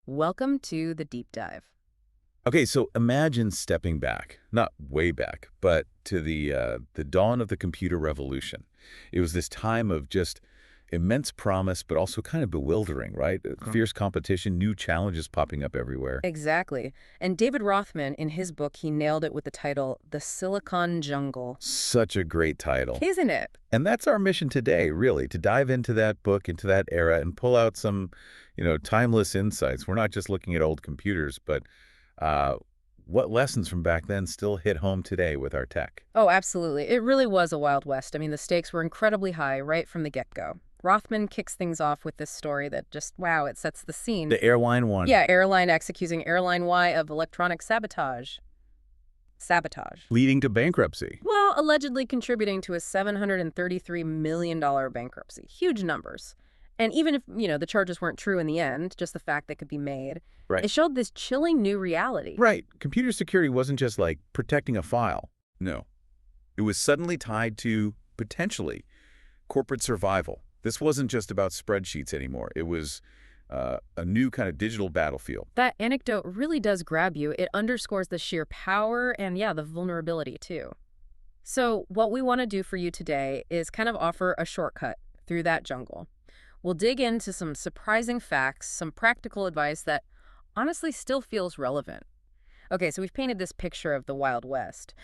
Welcome to the deep dive. Okay, so imagine stepping back, not way back, but to the dawn of the computer revolution. It was this time of just immense promise, but also kind of bewildering, right? Fierce competition, new challenges popping up everywhere. Exactly. And David Rothman, in his book, he nailed it with the title, The Silicon Jungle. Such a great title. Isn't it? And that's our mission today, really, to dive into that book, into that era, and pull out some, timeless insights. We're not just looking at old computers, but what lessons from back then still hit home today with our tech? Oh, absolutely. It really was a Wild West. I mean, the stakes were incredibly high right from the get-go. Rothman kicks things off with this story that just, wow, it sets the scene. The airline one. Yeah, Airline X accusing Airline Y of electronic sabotage. Sabotage. Leading to bankruptcy. Well, allegedly contributing to a $733 million bankruptcy. Huge numbers. And even if, the charges weren't true in the end, just the fact they could be made, Right. it showed this chilling new reality. Right. Computer security wasn't just like protecting a file. No. It was suddenly tied to, potentially, corporate survival. This wasn't just about spreadsheets anymore. It was a new kind of digital battlefield. That anecdote really does grab you. It underscores the sheer power and, the vulnerability, too. So what we want to do for you today is kind of offer a shortcut through that jungle. We'll dig into some surprising facts, some practical advice that honestly still feels relevant. Okay, so we've painted this picture of the Wild West.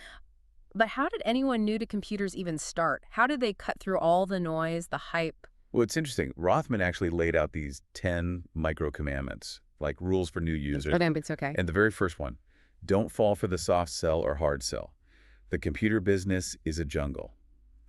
But how did anyone new to computers even start? How did they cut through all the noise, the hype? Well, it's interesting. Rothman actually laid out these 10 micro commandments, like rules for new users. It's okay. And the very first one, don't fall for the soft sell or hard sell. The computer business is a jungle.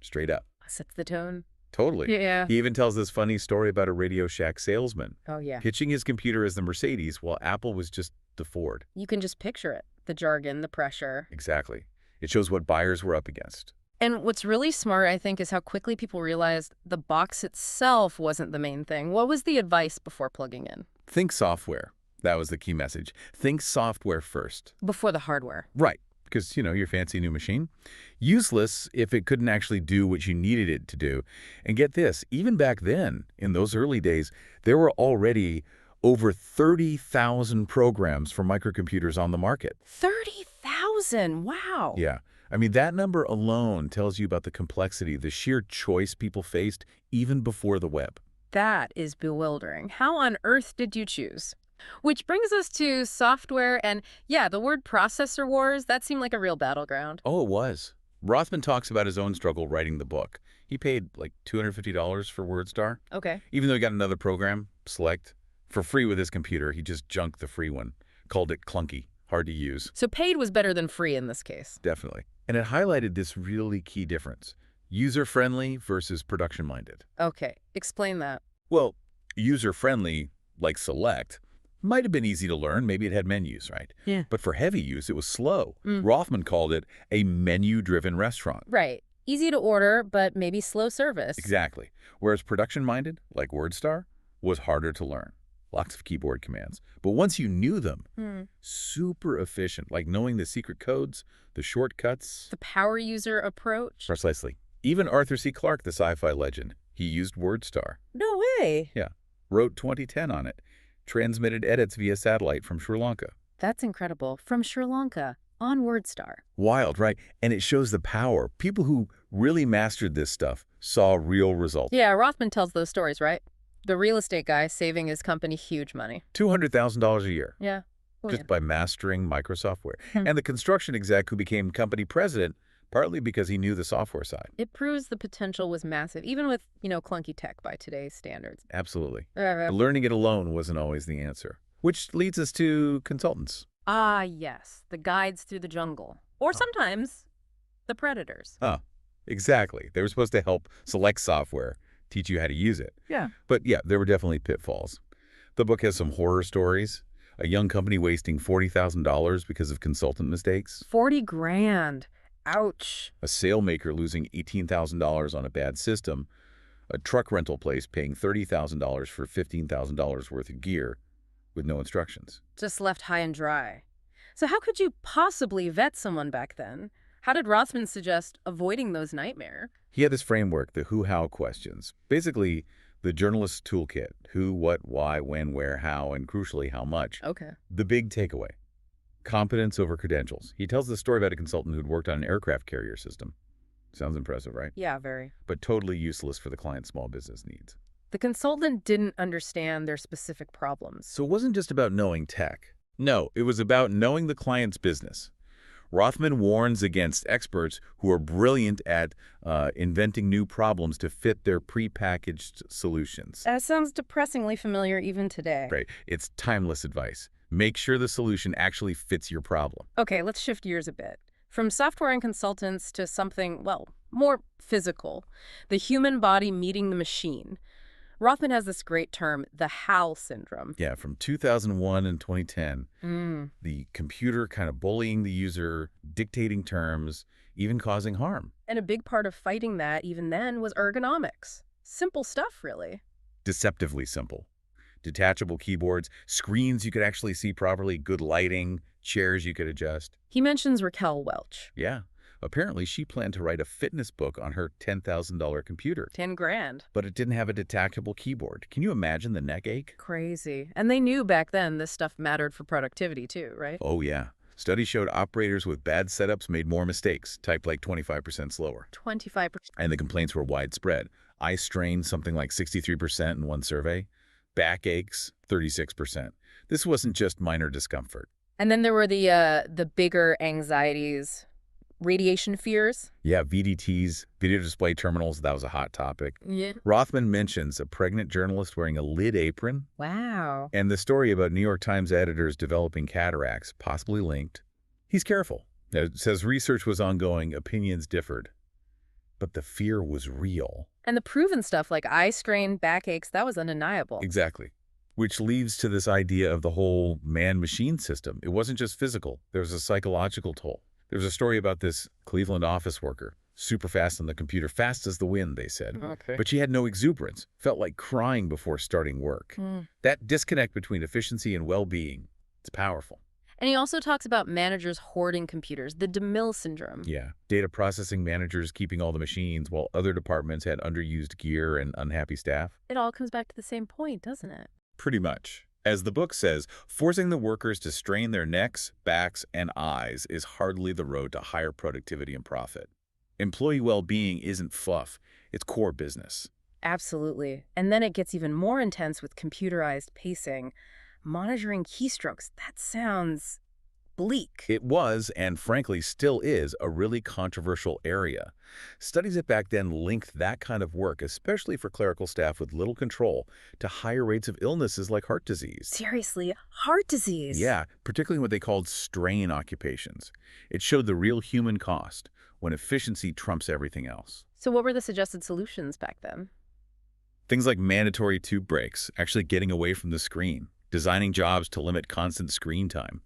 Straight up. Sets the tone. Totally. Yeah. He even tells this funny story about a Radio Shack salesman Oh, yeah. pitching his computer as the Mercedes while Apple was just the Ford. You can just picture it. The jargon, the pressure. Exactly. It shows what buyers were up against. And what's really smart, I think, is how quickly people realized the box itself wasn't the main thing. What was the advice before plugging in? Think software. That was the key message. Think software first. Before the hardware. Right. Because, your fancy new machine. Useless if it couldn't actually do what you needed it to do. And get this, even back then, in those early days, there were already over 30,000 programs for microcomputers on the market. 30,000! Wow! Yeah. I mean, that number alone tells you about the complexity, the sheer choice people faced even before the web. That is bewildering. How on earth did you choose? Which brings us to software and, the word processor wars, that seemed like a real battleground. Oh, it was. Rothman talks about his own struggle writing the book. He paid like $250 for WordStar. Okay. Even though he got another program, Select, for free with his computer, he just junked the free one, called it clunky, hard to use. So paid was better than free in this case. Definitely. And it highlighted this really key difference, user-friendly versus production-minded. Okay. Explain that. Well, user-friendly, like Select, might have been easy to learn. Maybe it had menus, right? Yeah. But for heavy use, it was slow. Rothman called it a menu-driven restaurant. Right. Easy to order, but maybe slow service. Exactly. Whereas production-minded, like WordStar, was harder to learn. Lots of keyboard commands. But once you knew them, super efficient, like knowing the secret codes, the shortcuts. The power user approach? Precisely. Even ArthurCClarke, the sci-fi legend, he used WordStar. No way. Yeah. Wrote 2010 on it. Transmitted edits via satellite from Sri Lanka. That's incredible. From Sri Lanka, on WordStar. Wild, right? And it shows the power. People who really mastered this stuff saw real results. Yeah, Rothman tells those stories, right? The real estate guy saving his company huge money. $200,000 a year. Yeah. Just by mastering microsoftware. And the construction exec who became company president, partly because he knew the software side. It proves the potential was massive, even with, clunky tech by today's standards. Absolutely. But learning it alone wasn't always the answer. Which leads us to consultants. Ah, yes. The guides through the jungle. Or sometimes the predators. Exactly. They were supposed to help select software, teach you how to use it. Yeah. But yeah, there were definitely pitfalls. The book has some horror stories. A young company wasting $40,000 because of consultant mistakes. 40 grand. Ouch. A sailmaker losing $18,000 on a bad system. A truck rental place paying $30,000 for $15,000 worth of gear with no instructions. Just left high and dry. So how could you possibly vet someone back then? How did Rothman suggest avoiding those nightmares? He had this framework, the who-how questions. Basically, The journalist's toolkit: who, what, why, when, where, how, and crucially, how much. Okay. The big takeaway: competence over credentials. He tells the story about a consultant who'd worked on an aircraft carrier system. Sounds impressive, right? Yeah, very. But totally useless for the client's small business needs. The consultant didn't understand their specific problems. So it wasn't just about knowing tech. No, it was about knowing the client's business. Rothman warns against experts who are brilliant at inventing new problems to fit their prepackaged solutions. That sounds depressingly familiar even today. Right. It's timeless advice. Make sure the solution actually fits your problem. Okay, let's shift gears a bit. From software and consultants to something, well, more physical. The human body meeting the machine. Rothman has this great term, the Hal Syndrome. Yeah, from 2001 and 2010, the computer kind of bullying the user, dictating terms, even causing harm. And a big part of fighting that, even then, was ergonomics. Simple stuff, really. Deceptively simple. Detachable keyboards, screens you could actually see properly, good lighting, chairs you could adjust. He mentions Raquel Welch. Yeah. Apparently, she planned to write a fitness book on her $10,000 computer. 10 grand. But it didn't have a detachable keyboard. Can you imagine the neck ache? Crazy. And they knew back then this stuff mattered for productivity too, right? Oh, yeah. Studies showed operators with bad setups made more mistakes, typed like 25% slower. 25%. And the complaints were widespread. Eye strain, something like 63% in one survey. Back aches, 36%. This wasn't just minor discomfort. And then there were the bigger anxieties, radiation fears. Yeah, VDTs, video display terminals, that was a hot topic. Yeah. Rothman mentions a pregnant journalist wearing a lid apron. Wow. And the story about New York Times editors developing cataracts, possibly linked. He's careful. It says research was ongoing, opinions differed. But the fear was real. And the proven stuff like eye strain, backaches, that was undeniable. Exactly. Which leads to this idea of the whole man-machine system. It wasn't just physical. There was a psychological toll. There was a story about this Cleveland office worker, super fast on the computer, fast as the wind, they said. Okay. But she had no exuberance, felt like crying before starting work. That disconnect between efficiency and well-being, it's powerful. And he also talks about managers hoarding computers, the DeMille syndrome. Yeah, data processing managers keeping all the machines while other departments had underused gear and unhappy staff. It all comes back to the same point, doesn't it? Pretty much. As the book says, forcing the workers to strain their necks, backs, and eyes is hardly the road to higher productivity and profit. Employee well-being isn't fluff, it's core business. Absolutely. And then it gets even more intense with computerized pacing. Monitoring keystrokes, that sounds bleak. It was, and frankly still is, a really controversial area. Studies that back then linked that kind of work, especially for clerical staff with little control, to higher rates of illnesses like heart disease. Seriously, heart disease? Yeah, particularly what they called strain occupations. It showed the real human cost, when efficiency trumps everything else. So what were the suggested solutions back then? Things like mandatory tube breaks, actually getting away from the screen, designing jobs to limit constant screen time.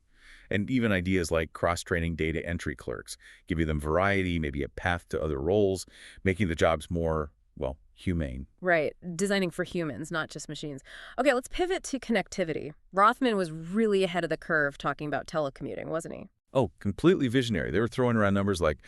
And even ideas like cross-training data entry clerks, giving them variety, maybe a path to other roles, making the jobs more, well, humane. Right. Designing for humans, not just machines. Okay, let's pivot to connectivity. Rothman was really ahead of the curve talking about telecommuting, wasn't he? Oh, completely visionary. They were throwing around numbers like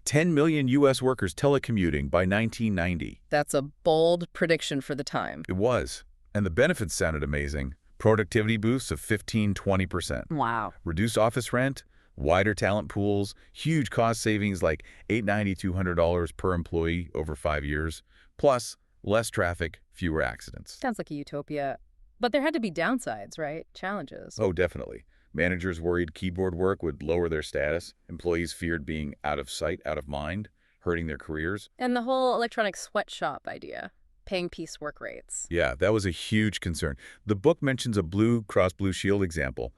10 million U.S. workers telecommuting by 1990. That's a bold prediction for the time. It was. And the benefits sounded amazing. Productivity boosts of 15–20%. Wow. Reduced office rent, wider talent pools, huge cost savings like $890–200 per employee over 5 years, plus less traffic, fewer accidents. Sounds like a utopia. But there had to be downsides, right? Challenges. Oh, definitely. Managers worried keyboard work would lower their status. Employees feared being out of sight, out of mind, hurting their careers. And the whole electronic sweatshop idea. Paying piece work rates. Yeah, that was a huge concern. The book mentions a Blue Cross Blue Shield example.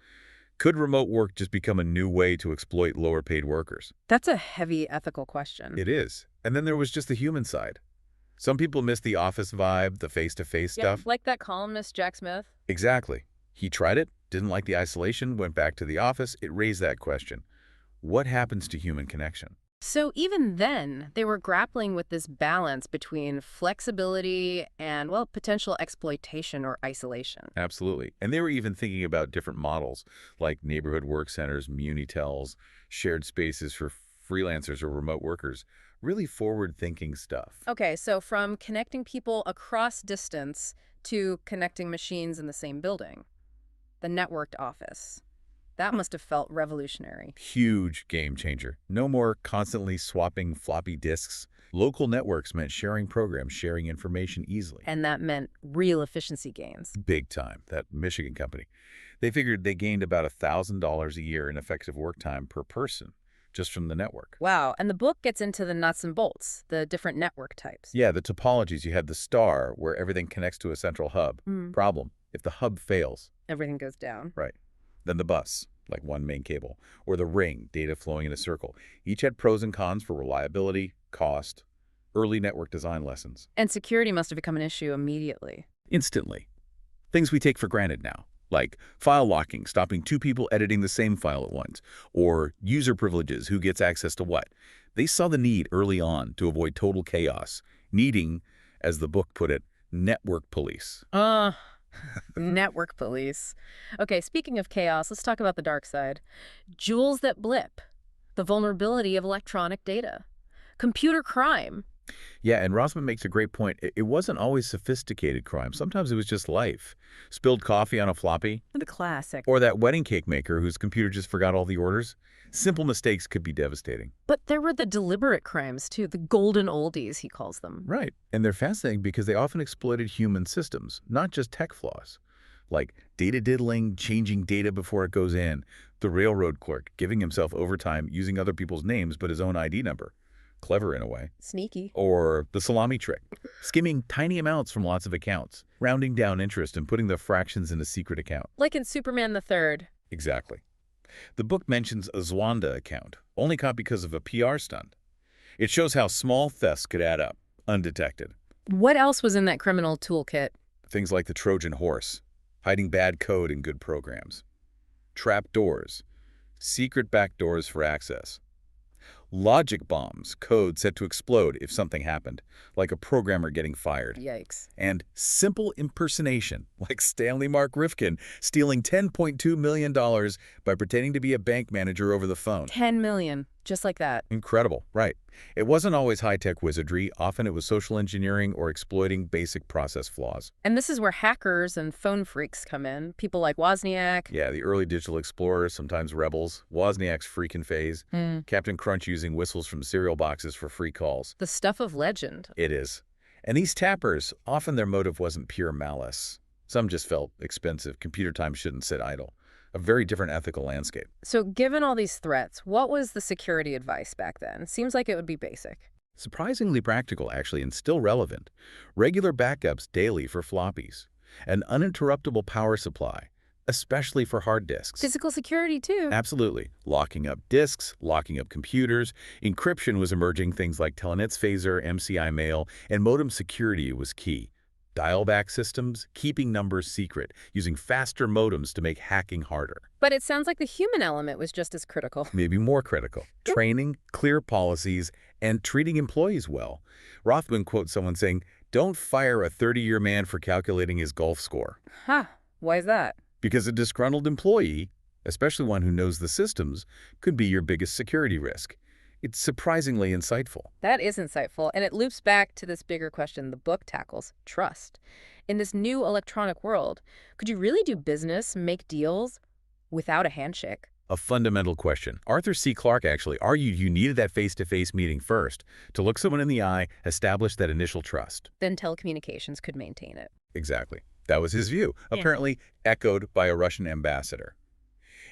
Could remote work just become a new way to exploit lower-paid workers? That's a heavy ethical question. It is. And then there was just the human side. Some people miss the office vibe, the face-to-face stuff. Like that columnist Jack Smith. Exactly. He tried it, didn't like the isolation, went back to the office. It raised that question. What happens to human connection? So even then, they were grappling with this balance between flexibility and, well, potential exploitation or isolation. Absolutely. And they were even thinking about different models, like neighborhood work centers, Munitels, shared spaces for freelancers or remote workers. Really forward-thinking stuff. Okay, so from connecting people across distance to connecting machines in the same building, the networked office. That must have felt revolutionary. Huge game changer. No more constantly swapping floppy disks. Local networks meant sharing programs, sharing information easily. And that meant real efficiency gains. Big time. That Michigan company. They figured they gained about $1,000 a year in effective work time per person just from the network. Wow, and the book gets into the nuts and bolts, the different network types. Yeah, the topologies. You have the star, where everything connects to a central hub. Problem, if the hub fails. Everything goes down. Right. Then the bus, like one main cable, or the ring, data flowing in a circle. Each had pros and cons for reliability, cost, early network design lessons. And security must have become an issue immediately. Instantly. Things we take for granted now, like file locking, stopping two people editing the same file at once, or user privileges, who gets access to what. They saw the need early on to avoid total chaos, needing, as the book put it, network police. Network police. Okay, speaking of chaos, let's talk about the dark side. Jewels that blip. The vulnerability of electronic data. Computer crime. Yeah, and Rothman makes a great point. It wasn't always sophisticated crime. Sometimes it was just life. Spilled coffee on a floppy. The classic. Or that wedding cake maker whose computer just forgot all the orders. Simple mistakes could be devastating. But there were the deliberate crimes, too. The golden oldies, he calls them. Right. And they're fascinating because they often exploited human systems, not just tech flaws. Like data diddling, changing data before it goes in. The railroad clerk giving himself overtime using other people's names but his own ID number. Clever in a way. Sneaky. Or the salami trick, skimming tiny amounts from lots of accounts, rounding down interest and putting the fractions in a secret account. Like in Superman the Third. Exactly. The book mentions a Zwanda account, only caught because of a PR stunt. It shows how small thefts could add up, undetected. What else was in that criminal toolkit? Things like the Trojan horse, hiding bad code in good programs. Trap doors, secret backdoors for access. Logic bombs, code set to explode if something happened, like a programmer getting fired. Yikes. And simple impersonation, like Stanley Mark Rifkin stealing $10.2 million by pretending to be a bank manager over the phone. 10 million, just like that. Incredible, right. It wasn't always high-tech wizardry. Often it was social engineering or exploiting basic process flaws. And this is where hackers and phone freaks come in. People like Wozniak. Yeah, the early digital explorers, sometimes rebels. Wozniak's freakin' phase. Captain Crunch using whistles from cereal boxes for free calls. The stuff of legend. It is. And these tappers, often their motive wasn't pure malice. Some just felt expensive. Computer time shouldn't sit idle. A very different ethical landscape. So given all these threats, what was the security advice back then? Seems like it would be basic. Surprisingly practical, actually, and still relevant. Regular backups daily for floppies. An uninterruptible power supply, especially for hard disks. Physical security, too. Absolutely. Locking up disks, locking up computers. Encryption was emerging. Things like Telnet's phaser, MCI mail, and modem security was key. Dial-back systems, keeping numbers secret, using faster modems to make hacking harder. But it sounds like the human element was just as critical. Maybe more critical. Training, clear policies, and treating employees well. Rothman quotes someone saying, "Don't fire a 30-year man for calculating his golf score." Huh. Why is that? Because a disgruntled employee, especially one who knows the systems, could be your biggest security risk. It's surprisingly insightful. That is insightful, and it loops back to this bigger question the book tackles, trust. In this new electronic world, could you really do business, make deals, without a handshake? A fundamental question. ArthurCClarke actually argued you needed that face-to-face meeting first to look someone in the eye, establish that initial trust. Then telecommunications could maintain it. Exactly. That was his view, apparently echoed by a Russian ambassador.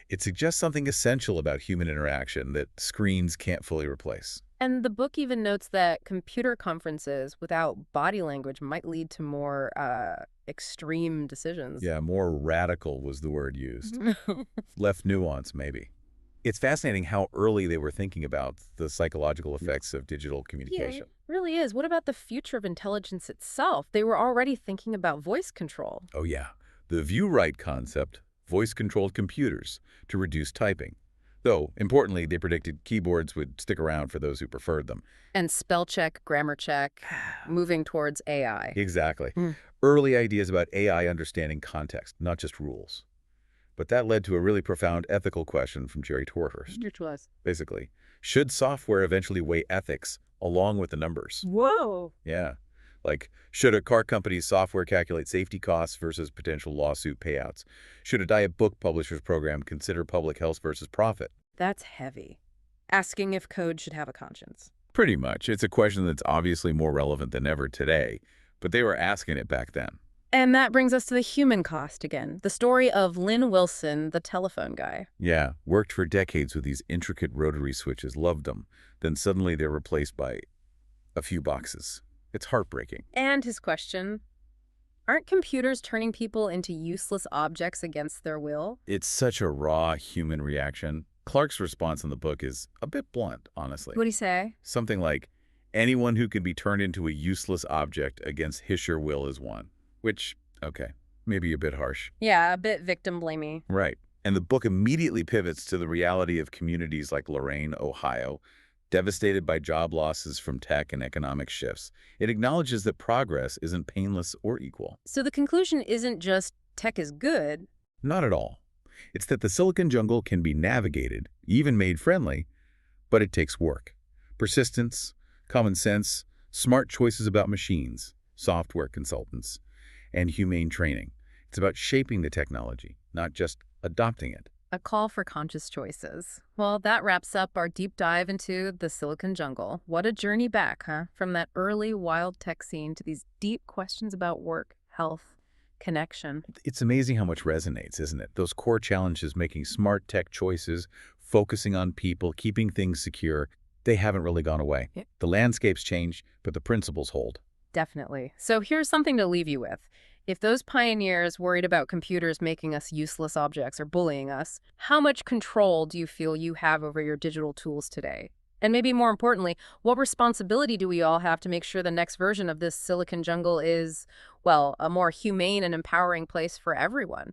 It suggests something essential about human interaction that screens can't fully replace. And the book even notes that computer conferences without body language might lead to more extreme decisions. Yeah, more radical was the word used. Left nuance, maybe. It's fascinating how early they were thinking about the psychological effects of digital communication. Yeah, it really is. What about the future of intelligence itself? They were already thinking about voice control. Oh, yeah. The view-right concept, voice-controlled computers, to reduce typing. Though, importantly, they predicted keyboards would stick around for those who preferred them. And spell check, grammar check, moving towards AI. Exactly. Early ideas about AI understanding context, not just rules. But that led to a really profound ethical question from Jerry Torhurst. Which was? Basically, should software eventually weigh ethics along with the numbers. Whoa. Yeah. Like, should a car company's software calculate safety costs versus potential lawsuit payouts? Should a diet book publisher's program consider public health versus profit? That's heavy. Asking if code should have a conscience. Pretty much. It's a question that's obviously more relevant than ever today, but they were asking it back then. And that brings us to the human cost again. The story of Lynn Wilson, the telephone guy. Yeah, worked for decades with these intricate rotary switches, loved them. Then suddenly they're replaced by a few boxes. It's heartbreaking. And his question, aren't computers turning people into useless objects against their will? It's such a raw human reaction. Clarke's response in the book is a bit blunt, honestly. What'd he say? Something like, anyone who can be turned into a useless object against his or will is one. Which, okay, maybe a bit harsh. Yeah, a bit victim-blamey. Right. And the book immediately pivots to the reality of communities like Lorain, Ohio, devastated by job losses from tech and economic shifts. It acknowledges that progress isn't painless or equal. So the conclusion isn't just tech is good. Not at all. It's that the silicon jungle can be navigated, even made friendly, but it takes work, persistence, common sense, smart choices about machines, software consultants, and humane training. It's about shaping the technology, not just adopting it. A call for conscious choices. Well, that wraps up our deep dive into the silicon jungle. What a journey back, huh? From that early wild tech scene to these deep questions about work, health, connection. It's amazing how much resonates, isn't it? Those core challenges, making smart tech choices, focusing on people, keeping things secure, they haven't really gone away. Yeah. The landscape's changed, but the principles hold. Definitely. So here's something to leave you with. If those pioneers worried about computers making us useless objects or bullying us, how much control do you feel you have over your digital tools today? And maybe more importantly, what responsibility do we all have to make sure the next version of this silicon jungle is, well, a more humane and empowering place for everyone?